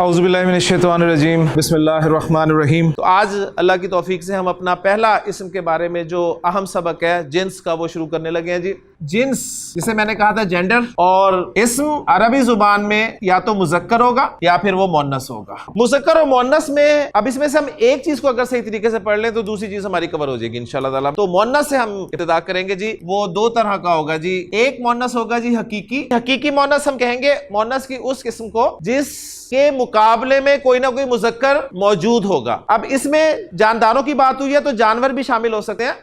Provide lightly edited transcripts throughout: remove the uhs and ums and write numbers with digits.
औज़ुबिल्लाहिमिनश्शैतानिर्रजीम बिस्मिल्लाहिर्रहमानिर्रहीम। तो आज अल्लाह की तौफीक से हम अपना पहला इस्म के बारे में जो अहम सबक है जिन्स का वो शुरू करने लगे हैं जी। जिन्स जिसे मैंने कहा था जेंडर, और इस्म अरबी जुबान में या तो मुज़क्कर होगा या फिर वो मुअन्नस होगा। मुज़क्कर और मुअन्नस में अब इसमें से हम एक चीज को अगर सही तरीके से पढ़ लें तो दूसरी चीज हमारी कवर हो जाएगी इंशाअल्लाह ताला। तो मुअन्नस से हम इब्तिदा करेंगे जी। वो दो तरह का होगा जी। एक मुअन्नस होगा जी हकीकी मुअन्नस। हम कहेंगे मुअन्नस की उस किस्म को जिस के मुकाबले में कोई ना कोई मुज़क्कर मौजूद होगा। अब इसमें जानदारों की बात हुई है तो जानवर भी शामिल हो सकते हैं।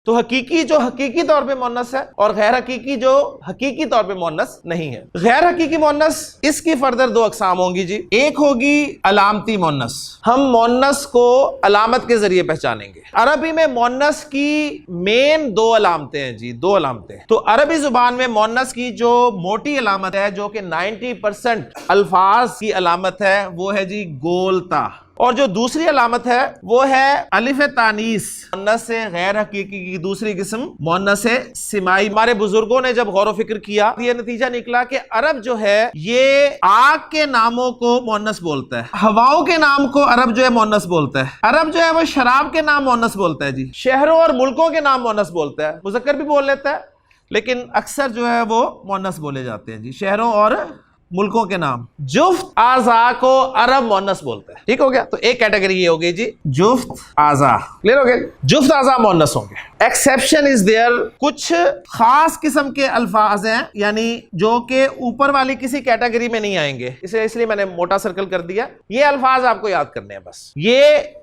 तो हकीकी जो हकीकी तौर पे मुअन्नस है और गैर हकीकी जो हकीकी तौर पे मुअन्नस नहीं है। गैर हकीकी मुअन्नस, इसकी फर्दर दो अकसाम होंगी जी। एक होगी अलामती मुअन्नस। हम मुअन्नस को अलामत के जरिए पहचानेंगे। अरबी में मुअन्नस की मेन दो अलामतें हैं जी, दो अलामतें। तो अरबी जुबान में मुअन्नस की जो मोटी अलामत है, जो कि 90% अल्फाज की अलामत है, वो है जी गोलता। और जो दूसरी अलामत है वो है अलिफ तानीस। मुअन्नस से गैर हकीकी की दूसरी किस्म मुअन्नस से सिमाई। हमारे बुजुर्गों ने जब गौर व फिक्र किया, ये नतीजा निकला कि अरब जो है ये आग के नामों को मुअन्नस बोलता है, हवाओं के नाम को अरब जो है मुअन्नस बोलता है। अरब जो है वो शराब के नाम मुअन्नस बोलता है जी। शहरों और मुल्कों के नाम मुअन्नस बोलता है। मुज़क्कर भी बोल लेता है लेकिन अक्सर जो है वो मुअन्नस बोले जाते हैं जी, शहरों और मुल्कों के नाम। जुफ्त आज़ा को अरब मुअन्नस बोलता है। ठीक हो गया। तो एक कैटेगरी ये हो गई जी, जुफ्त आज़ा। क्लियर हो गया। जुफ्त आज़ा मुअन्नस होंगे। Exception is there. कुछ खास किस्म के अल्फाज हैं यानी जो कि ऊपर वाली किसी कैटेगरी में नहीं आएंगे, इसे इसलिए मैंने मोटा सर्कल कर दिया। ये अल्फाज आपको याद करने हैं बस। ये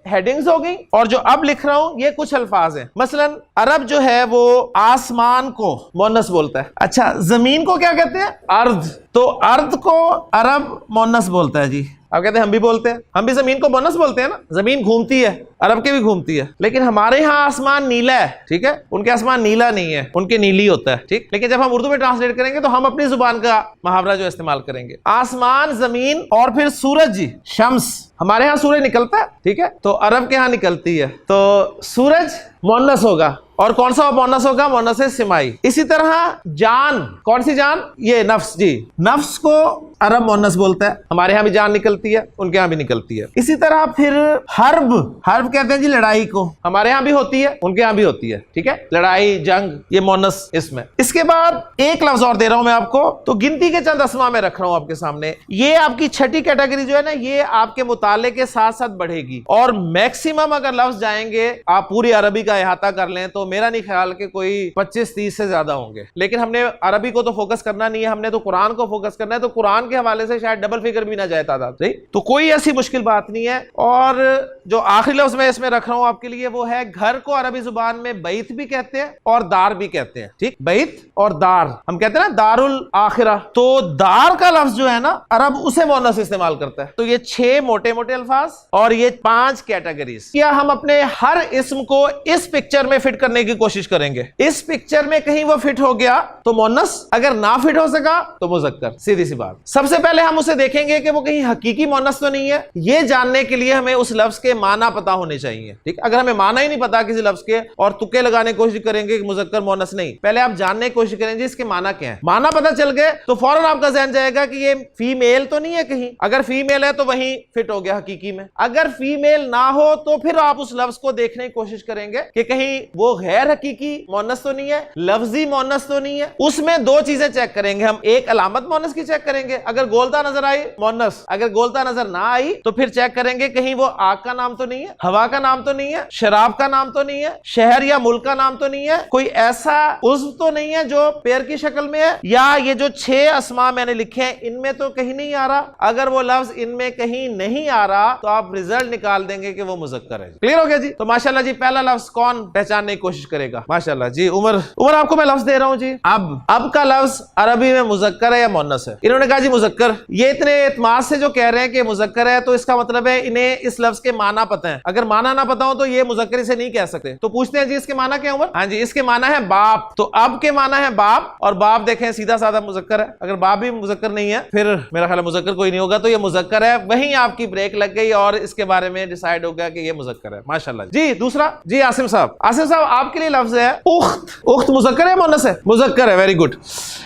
हेडिंग्स हो गई और जो अब लिख रहा हूं ये कुछ अल्फाज हैं। मसलन अरब जो है वो आसमान को मुअन्नस बोलता है। अच्छा, जमीन को क्या कहते हैं? अर्द। तो अर्द को अरब मुअन्नस बोलता है जी। आप कहते हैं हम भी बोलते हैं, हम भी जमीन को मुअन्नस बोलते हैं ना। जमीन घूमती है, अरब के भी घूमती है, लेकिन हमारे यहाँ आसमान नीला है, ठीक है। उनके आसमान नीला नहीं है, उनके नीली होता है, ठीक। लेकिन जब हम उर्दू में ट्रांसलेट करेंगे तो हम अपनी जुबान का मुहावरा जो इस्तेमाल करेंगे। आसमान, जमीन और फिर सूरज जी, शम्स। हमारे यहाँ सूरज निकलता है, ठीक है, तो अरब के यहाँ निकलती है। तो सूरज मुअन्नस होगा। और कौन सा मुअन्नस होगा? मुअन्नस है सिमाई। इसी तरह जान, कौन सी जान? ये नफ्स जी। नफ्स को अरब मुअन्नस बोलता है। हमारे यहाँ भी जान निकलती है, उनके यहाँ भी निकलती है। इसी तरह फिर हर्ब, हर्ब कहते हैं जी लड़ाई को। हमारे यहाँ भी होती है, उनके यहाँ भी होती है, ठीक है। लड़ाई, जंग, ये मुअन्नस इसमें। इसके बाद एक लफ्ज और दे रहा हूं मैं आपको, तो गिनती के चंद अस्मा में रख रहा हूं आपके सामने। ये आपकी छठी कैटेगरी जो है ना, ये आपके मुताले के साथ साथ बढ़ेगी और मैक्सिमम अगर लफ्ज जाएंगे, आप पूरी अरबी का अहाता कर लें तो मेरा नहीं ख्याल के कोई 25-30 से ज्यादा होंगे। लेकिन हमने अरबी को तो फोकस करना नहीं है, हमने तो कुरान को फोकस करना है। तो कुरान के हवाले से शायद डबल फिगर भी ना जाए तादाद, सही। तो कोई ऐसी मुश्किल बात नहीं है। और जो आखिरी लफ्ज मैं इसमें रख रहा हूं आपके लिए वो है घर को अरबी जुबान में बैत भी कहते हैं और दार भी कहते हैं, ठीक। बैत और दार हम कहते हैं ना, दारुल आखिरा। तो दार का लफ्ज जो है ना, अरब उसे मुअन्नस इस्तेमाल करता है। तो ये 6 मोटे मोटे अल्फाज और ये 5 कैटेगरीज। क्या हम अपने हर इस्म को इस पिक्चर में फिट करने की कोशिश करेंगे? इस पिक्चर में कहीं वो फिट हो गया तो मुअन्नस, अगर ना फिट हो सका तो मुज़क्कर। सीधी सी बात। सबसे पहले हम उसे देखेंगे कि वो कहीं हकीकी मुअन्नस तो नहीं है। ये जानने के लिए हमें उस लफ्ज के माना पता होने चाहिए, ठीक। अगर हमें माना ही नहीं पता किसी लफ्ज के और तुक्के लगाने की कोशिश करेंगे कि मुज़क्कर मुअन्नस नहीं, पहले आप जानने की कोशिश करेंगे इसके माना क्या है। माना पता चल गए तो फौरन आपका ज़हन जाएगा कि ये फीमेल तो नहीं है कहीं। अगर फीमेल है तो वहीं फिट हो गया हकीकी में। अगर फीमेल ना हो तो फिर आप उस लफ्ज को देखने की कोशिश करेंगे कि कहीं वो गैर हकीकी मुअन्नस तो नहीं है, लफ्जी मुअन्नस तो नहीं है। उसमें दो चीजें चेक करेंगे हम। एक अलामत मुअन्नस की चेक करेंगे, अगर गोलता नजर आई मुअन्नस, अगर गोलता नजर ना आई तो फिर चेक करेंगे कहीं वो आग का नाम तो नहीं है, हवा का नाम तो नहीं है, शराब का नाम तो नहीं है, शहर या मुल्क का नाम तो नहीं है, कोई ऐसा उज़्व तो नहीं है जो पैर की शक्ल में है, या ये जो 6 अस्मा मैंने लिखे हैं इनमें तो कहीं नहीं आ रहा। अगर वो लफ्ज इनमें कहीं नहीं आ रहा तो आप रिजल्ट निकाल देंगे कि वो मुज़क्कर है। क्लियर हो गया जी। तो माशाल्लाह जी, पहला लफ्ज कौन पहचानने की कोशिश करेगा? माशाल्लाह जी। उमर आपको मैं लफ्ज दे रहा हूं जी। अब का लफ्ज अरबी में मुज़क्कर है या मुअन्नस है? इन्होंने कहा जी मुज़क्कर। ये इतने एतमाद से जो कह रहे हैं कि मुज़क्कर है तो इसका मतलब है इन्हें इस लफ्ज के माना पता है। अगर माना ना पता हो तो ये मुज़क्कर से नहीं कह सकते। तो पूछते हैं जी इसके माना क्या उमर? हाँ जी, इसके माना है बाप। तो अब के माना है बाप, और बाप देखें सीधा साधा मुज़क्कर है। अगर बाप भी मुज़क्कर नहीं है फिर मेरा ख्याल है मुज़क्कर कोई नहीं होगा, तो ये मुज़क्कर है। वहीं आपकी ब्रेक लग गई और इसके बारे में डिसाइड हो गया कि ये मुज़क्कर है। माशाल्लाह जी। दूसरा जी, आसिम साहब आपके लिए लफ्ज है उख्त। उख्त मुज़क्कर है मुअन्नस है? मुज़क्कर है, वेरी गुड।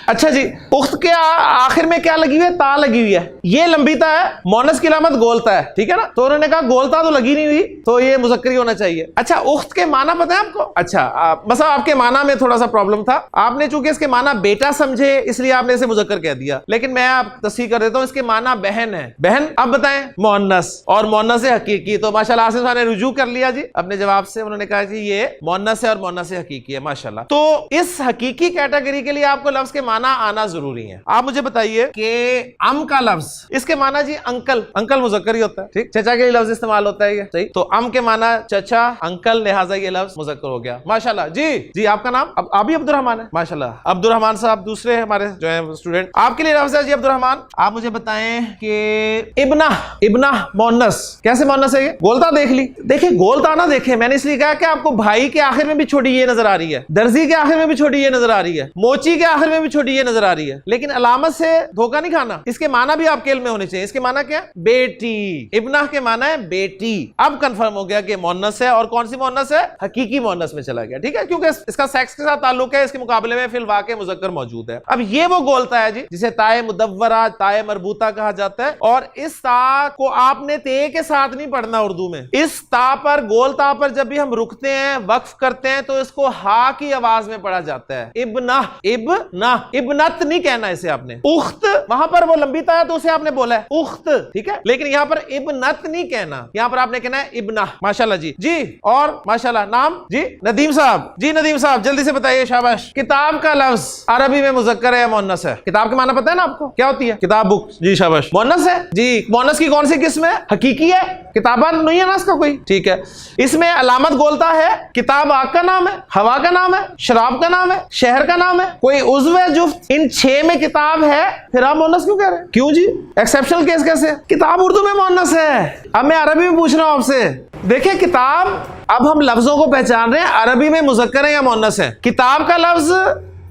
अच्छा जी, उख्त के आखिर में क्या लगी हुई है? ता लगी हुई है। ये लंबी ता है, मुअन्नस की अलामत गोलता है, ठीक है ना? तो उन्होंने कहा गोलता तो लगी नहीं हुई, तो ये मुज़क्कर ही होना चाहिए। अच्छा, उख्त के माना पता है आपको? अच्छा, मतलब आपके माना में थोड़ा सा प्रॉब्लम था, आपने चूंकि इसके माना बेटा समझे इसलिए आपने इसे मुज़क्कर कह दिया, लेकिन मैं आप तस्दीक कर देता हूं, इसके माना बहन है। बहन अब बताएं, मुअन्नस, और मुअन्नस है हकीकी। तो माशाल्लाह आसिफ साहब ने रुजू कर लिया जी अपने जवाब से, उन्होंने कहा जी ये मुअन्नस है और मुअन्नस है हकीकी है, माशाल्लाह। तो इस हकीकी कैटेगरी के लिए आपको लफ्ज के माना आना जरूरी है। आप मुझे बताइए कि अम का लफ्ज, इसके माना जी अंकल। अंकल मुज़क्कर ही होता है, ठीक? चचा के लिए लफ्ज इस्तेमाल होता है ये, सही? तो अम के माना चचा, अंकल, लिहाजा ये लफ्ज मुज़क्कर हो गया, माशाल्लाह। जी जी, आपका नाम? अब आप भी अब्दुर्रहमान है, माशाल्लाह। अब्दुर्रहमान साहब दूसरे हमारे जो है स्टूडेंट, आपके लिए लफ्ज है जी अब्दुर्रहमान। आप मुझे बताएं कि इब्ना, इब्ना मुअन्नस, कैसे मुअन्नस है ये? गोलता देख ली, देखिए गोलता ना देखे, मैंने इसलिए कहा कि आपको भाई के आखिर में भी छोटी ये नजर आ रही है, दर्जी के आखिर में भी छोटी ये नजर आ रही है, मोची के आखिर में भी छोटी ये नजर आ रही है, लेकिन अलामत से धोखा नहीं खाना। इसके माना भी आपके इल्म में होने चाहिए। इसके माना क्या? बेटी। इब्ना के माना है बेटी। अब कंफर्म हो गया कि मुअन्नस है, और कौन सी मुअन्नस है? हकीकी मुअन्नस में चला गया, ठीक है? क्योंकि इसका सेक्स के साथ ताल्लुक है, इसके मुकाबले में फिल वाक़े मुज़क्कर मौजूद है। अब ये वो गोलता है जी जिसे ताए मुदव्वरा, ताए मरबूता कहा जाता है, और इस ता को आपने ते के साथ नहीं पढ़ना उर्दू में। इस ता पर, गोल ता पर जब भी हम रुकते हैं, वक्फ करते हैं, तो इसको हा की आवाज में पढ़ा जाता है, इब्ना, इब्ना, इब्नत नहीं कहना इसे आपने। उख्त, वहां पर वो लंबी ता है तो उसे आपने बोला है उख्त, ठीक है? लेकिन यहां पर इब्नत नहीं कहना, यहां पर आपने कहना है इब्ना, माशाल्लाह जी। जी, और माशाल्लाह, नाम जी? नदीम साहब। जी नदीम साहब, जल्दी से बताइए, शाबाश। किताब का लफ्ज अरबी में मुज़क्कर है या मुअन्नस है? किताब के माना पता है ना आपको, क्या होती है? किताब, बुक। जी शाबाश, मुअन्नस है जी। मुअन्नस की कौन सी किस्म है? हकीकी है। किताबा नहीं है ना इसका कोई, ठीक है? इसमें अलामत गोलता है। किताब आग का नाम है, हवा का नाम है, शराब का नाम है, शहर का नाम है, कोई उज़्व है जुफ्त, इन 6 में किताब है, फिर आप मुअन्नस क्यों कह रहे हैं? क्यों जी? एक्सेप्शनल केस कैसे? किताब उर्दू में मुअन्नस है। अब मैं अरबी में पूछ रहा हूं आपसे, देखिए किताब, अब हम लफ्जों को पहचान रहे हैं, अरबी में मुज़क्कर है या मुअन्नस है? किताब का लफ्ज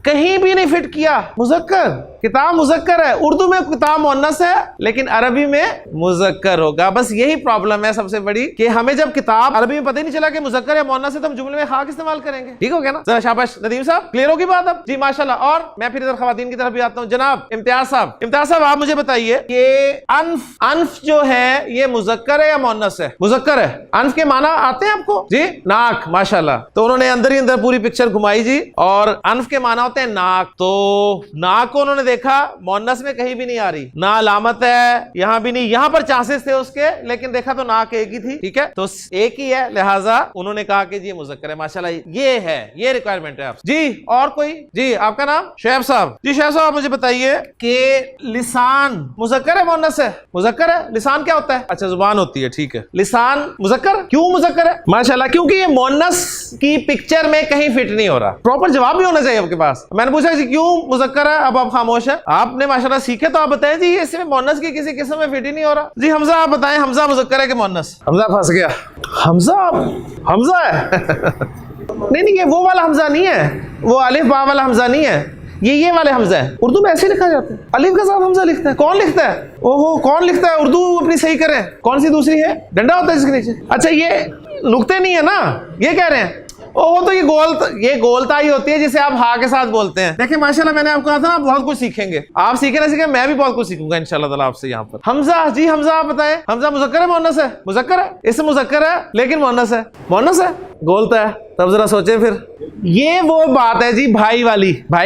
कहीं भी नहीं फिट किया, मुज़क्कर। किताब मुज़क्कर है, उर्दू में किताब मुअन्नस है, लेकिन अरबी में मुज़क्कर होगा। बस यही प्रॉब्लम है सबसे बड़ी, कि हमें जब किताब अरबी में पता ही नहीं चला कि मुज़क्कर है मुअन्नस है, तो हम जुमले में खाक इस्तेमाल करेंगे। ठीक हो गया ना? जरा शाबाश नदीम साहब, क्लियर होगी बात अब? जी माशाल्लाह। और मैं फिर इधर खवातीन की तरफ भी आता हूँ। जनाब इम्तियाज साहब, इम्तियाज साहब आप मुझे बताइए कि अनफ, अनफ जो है ये मुज़क्कर है या मुअन्नस है? मुज़क्कर है। अनफ के माना आते हैं आपको? जी, नाक, माशाल्लाह। तो उन्होंने अंदर ही अंदर पूरी पिक्चर घुमाई जी, और अनफ के माना होते हैं नाक। तो नाक को उन्होंने देखा मुअन्नस में कहीं भी नहीं आ रही, ना अलामत है, यहां भी नहीं, यहां पर चांसेस थे उसके, लेकिन देखा तो नाक एक ही थी, ठीक है? तो एक ही है, लिहाजा उन्होंने कहा कि जी मुज़क्कर है, माशाल्लाह। ये है, ये रिक्वायरमेंट है आप जी। और कोई? जी आपका नाम? शुएब साहब। जी शुएब साहब, मुझे बताइए कि लिसान मुज़क्कर है मुअन्नस है? मुज़क्कर है। लिसान क्या होता है? अच्छा, जुबान होती है, ठीक है। लिसान मुज़क्कर, क्यों मुज़क्कर है? माशाल्लाह, क्योंकि ये मुअन्नस की पिक्चर में कहीं फिट नहीं हो रहा। प्रॉपर जवाब भी होना चाहिए आपके पास। मैंने पूछा जी क्यों मुज़क्कर है, अब आप खामोश है। आपने माशाल्लाह सीखे, तो आप बताएं जी, ये इसमें मुअन्नस की किसी किस्म में फिट ही नहीं हो रहा। जी हमजा, आप बताएं, हमजा मुज़क्कर है कि मुअन्नस? हमजा फंस गया। हमजा, हमजा है नहीं नहीं, ये वो वाला हमजा नहीं है, वो अलिफ बा वाला हमजा नहीं है, ये वाले हमजा है। उर्दू में ऐसे लिखा जाता है, अलिफ के साथ हमजा लिखता है। कौन लिखता है? ओहो, कौन लिखता है? उर्दू अपनी सही करें। कौन सी दूसरी है? डंडा होता है इसके नीचे। अच्छा, ये नुक्ते नहीं है ना, ये कह रहे हैं? ओह, तो ये गोलता ही होती है जिसे आप हा के साथ बोलते हैं। देखिए माशाल्लाह, मैंने आपको कहा था ना, आप बहुत कुछ सीखेंगे। आप सीखे ना सीखे, मैं भी बहुत कुछ सीखूंगा इंशाल्लाह ताला आपसे यहाँ पर। हमजा, जी हमजा आप बताएं, हमजा मुज़क्कर है मुअन्नस है? मुज़क्कर है, इससे मुज़क्कर है लेकिन मुअन्नस है। मुअन्नस है, गोलता है। तब जरा सोचें फिर, ये वो बात है जी, भाई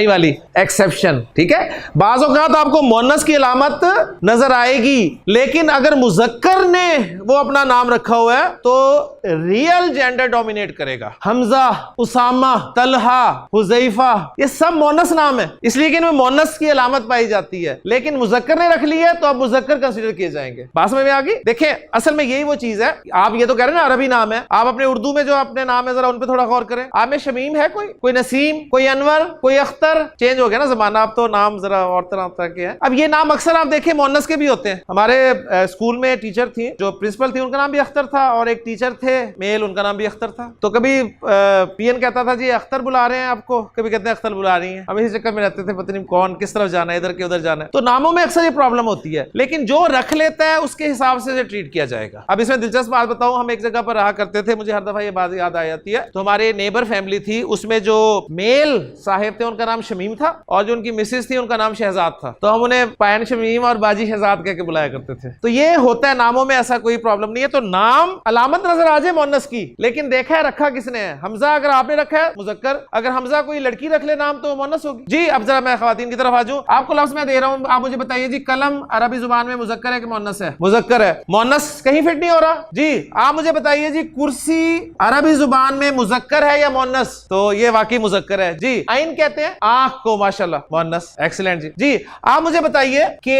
वाली एक्सेप्शन, ठीक है? बाज़ औक़ात आपको मुअन्नस की अलामत नजर आएगी, लेकिन अगर मुज़क्कर ने वो अपना नाम रखा हुआ है तो रियल जेंडर डोमिनेट करेगा। हमजा, उसामा, तलहा, हुज़ैफा, ये सब मुअन्नस नाम है, इसलिए कि इनमें मुअन्नस की अलामत पाई जाती है, लेकिन मुज़क्कर ने रख ली है तो अब मुज़क्कर कंसीडर किए जाएंगे। बात समझ में आ गई? देखिए असल में यही वो चीज है, आप ये तो कह रहे हैं ना अरबी नाम है, आप अपने उर्दू में जो अपने नाम है जरा उन पे थोड़ा गौर करें। आप में शमीम है कोई नसीम, कोई अनवर, कोई अख्तर? चेंज हो गया ना जमाना, अब तो नाम जरा और तरह के हैं। अब ये नाम अक्सर आप देखें मुअन्नस के भी होते हैं। हमारे स्कूल में टीचर थी, जो प्रिंसिपल थी, उनका नाम भी अख्तर था, और एक टीचर थे मेल, उनका नाम भी अख्तर था। तो कभी पीएन कहता था जी अख्तर बुला रहे हैं आपको, कभी कहते हैं अख्तर बुला रही हैं। हम इसी चक्कर में रहते थे, पता नहीं कौन किस तरफ जाना है, इधर के उधर जाना है। तो नामों में अक्सर ये प्रॉब्लम होती है, लेकिन जो रख लेता है उसके हिसाब से ट्रीट किया जाएगा। अब इसमें दिलचस्प बात बताऊं, हम एक जगह पर रहा करते थे, मुझे हर दफा ये बात याद याद आ जाती है। तो हमारे नेबर फैमिली थी, उसमें जो मेल साहिब थे उनका नाम शमीम था और जो उनकी मिसेस थी उनका नाम शहजाद था। तो हम उन्हें पैन शमीम और बाजी शहजाद कह के बुलाया करते थे। तो ये होता है, नामों में ऐसा कोई प्रॉब्लम नहीं है। तो नाम अलामत नजर आ जाए मोन्नस की, लेकिन देखा है रखा किसने है। हमजा अगर आपने रखा है मुजक्कर, अगर हमजा कोई लड़की रख ले नाम तो मोन्नस होगी जी। अब जरा मैं खवातीन की तरफ आ जाऊं, आपको लफ्ज मैं दे रहा हूं, आप मुझे बताइए जी, कलम अरबी जुबान में मुजक्कर है कि मोन्नस है? मुजक्कर है। मोन्नस कहीं फिट नहीं हो रहा जी। आप मुझे बताइए जी, कुर्सी अरबी जुबान में मुजक्कर है या मोन्नस? तो ये वाकई मुजक्कर है जी। आइन कहते हैं आंख को, माशाल्लाह, मोन्नस, एक्सीलेंट जी। जी आप मुझे बताइए कि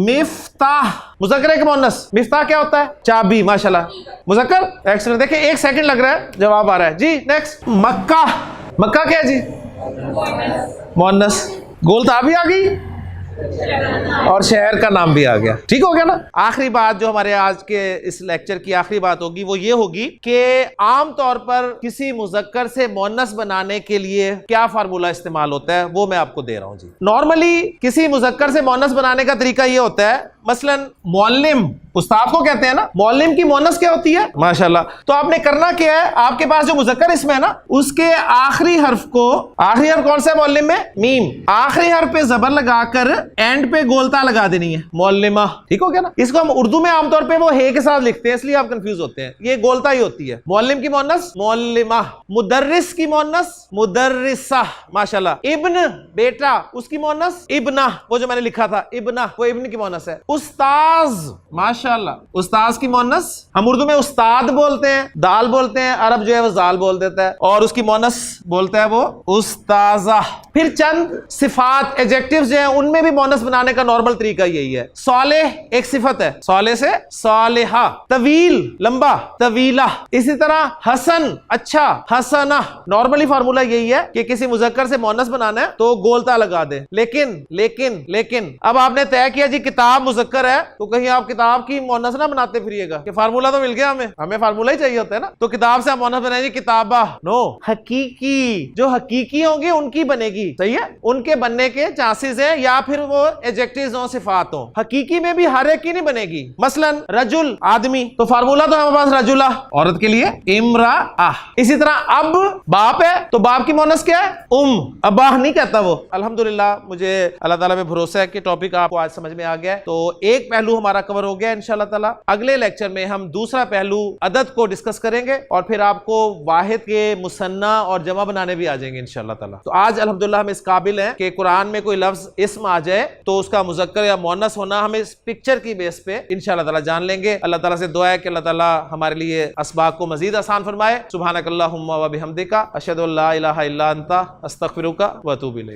मिफ्ताह मुजक्कर है कि मोन्नस? मिफ्ताह क्या होता है? चाबी, माशाल्लाह, मुजक्कर, एक्सीलेंट। देखिए 1 सेकंड लग रहा है, जवाब आ रहा है जी। नेक्स्ट, मक्का, मक्का क्या है जी? मोन्नस। गोलता भी आ गई और शहर का नाम भी आ गया, ठीक हो गया ना। आखिरी बात जो हमारे आज के इस लेक्चर की आखिरी बात होगी वो ये होगी कि आम तौर पर किसी मुजक्कर से मोन्नस बनाने के लिए क्या फार्मूला इस्तेमाल होता है, वो मैं आपको दे रहा हूं जी। नॉर्मली किसी मुजक्कर से मोन्नस बनाने का तरीका ये होता है, मसलन मौलिम, उस्ताद को कहते हैं ना, मौलिम की मोन्नस क्या होती है? माशाल्लाह। तो आपने करना क्या है, आपके पास जो मुजक्कर इसमें है ना, उसके आखिरी हर्फ को, आखिरी हर्फ कौन सा है मौलिम में? मीम, आखिरी हर्फ पे जबर लगाकर एंड पे गोलता लगा देनी है, मौलिमा, ठीक हो गया ना। इसको हम उर्दू में आमतौर पे वो हे के साथ लिखते हैं, इसलिए आप कंफ्यूज होते हैं, ये गोलता ही होती है। मौलिम की मोन्नस मौलिमा, मुदर्रिस की मोन्नस मुदर्रिसा, माशाल्लाह। इब्न बेटा, उसकी मोन्नस इब्ना, वो जो मैंने लिखा था इब्ना, वो इब्न की मोन्नस है। उस्ताज, माशाल्लाह, उस्ताज की मोन्नस, हम उर्दू में उस्ताद बोलते हैं, दाल बोलते हैं, अरब जो है वो जाल बोल देता है, और उसकी मोन्नस बोलता है वो उस्ताजा। फिर चंद सिफात, एडजेक्टिव्स जो हैं उनमें भी मोन्नस बनाने का नॉर्मल तरीका यही है। सालेह एक सिफत है, साले से सालेहा। तवील लंबा, तवीला। इसी तरह हसन अच्छा, हसना। नॉर्मली फार्मूला यही है कि किसी मुजक्कर से मोन्नस बनाना है तो गोलता लगा दे। लेकिन लेकिन लेकिन अब आपने तय किया जी किताब मुजक्कर है, तो कहीं आप किताब की मोन्नस ना बनाते फिरिएगा कि फार्मूला तो मिल गया, हमें फार्मूला ही चाहिए होता है ना। तो किताब से आप मोन्नस बनाएंगे किताबा, नो, हकीकी, जो हकीकी होंगे उनकी बनेगी, सही है, उनके बनने के चांसेस है, या फिर वो एडजेक्टिव्स हो, सिफात हो। हकीकी में भी हर एक की नहीं बनेगी। मसलन रजुल आदमी, तो फार्मूला तो हमारे पास रजुला, औरत के लिए इमरा आ। इसी तरह अब बाप है तो बाप की मोनस क्या है? अब्बाह नहीं कहता वो। अल्हम्दुलिल्लाह, मुझे अल्लाह ताला पे भरोसा है कि टॉपिक आपको आज समझ में आ गया है। तो एक पहलू हमारा कवर हो गया इंशाल्लाह ताला। अगले लेक्चर में हम दूसरा पहलू अदद को डिस्कस करेंगे और फिर आपको वाहिद के मुसन्ना और जमा बनाने भी आ जाएंगे इंशाल्लाह ताला। तो आज अल्हम्दुलिल्लाह हम इस काबिल हैं कि कुरान में कोई लफ्ज इस्म आ जाए तो उसका मुजक्कर या मुअन्नस होना हम इस पिक्चर की बेस पे इंशाल्लाह ताला जान लेंगे। अल्लाह ताला से दुआ है कि अल्लाह ताला हमारे लिए असबाब को मजीद आसान फरमाए। सुब्हानकल्लाहुम्मा व बिहम्दिका अशहदु अल्ला इलाहा इल्ला अंता अस्तगफिरुका व अतूबु इलैक।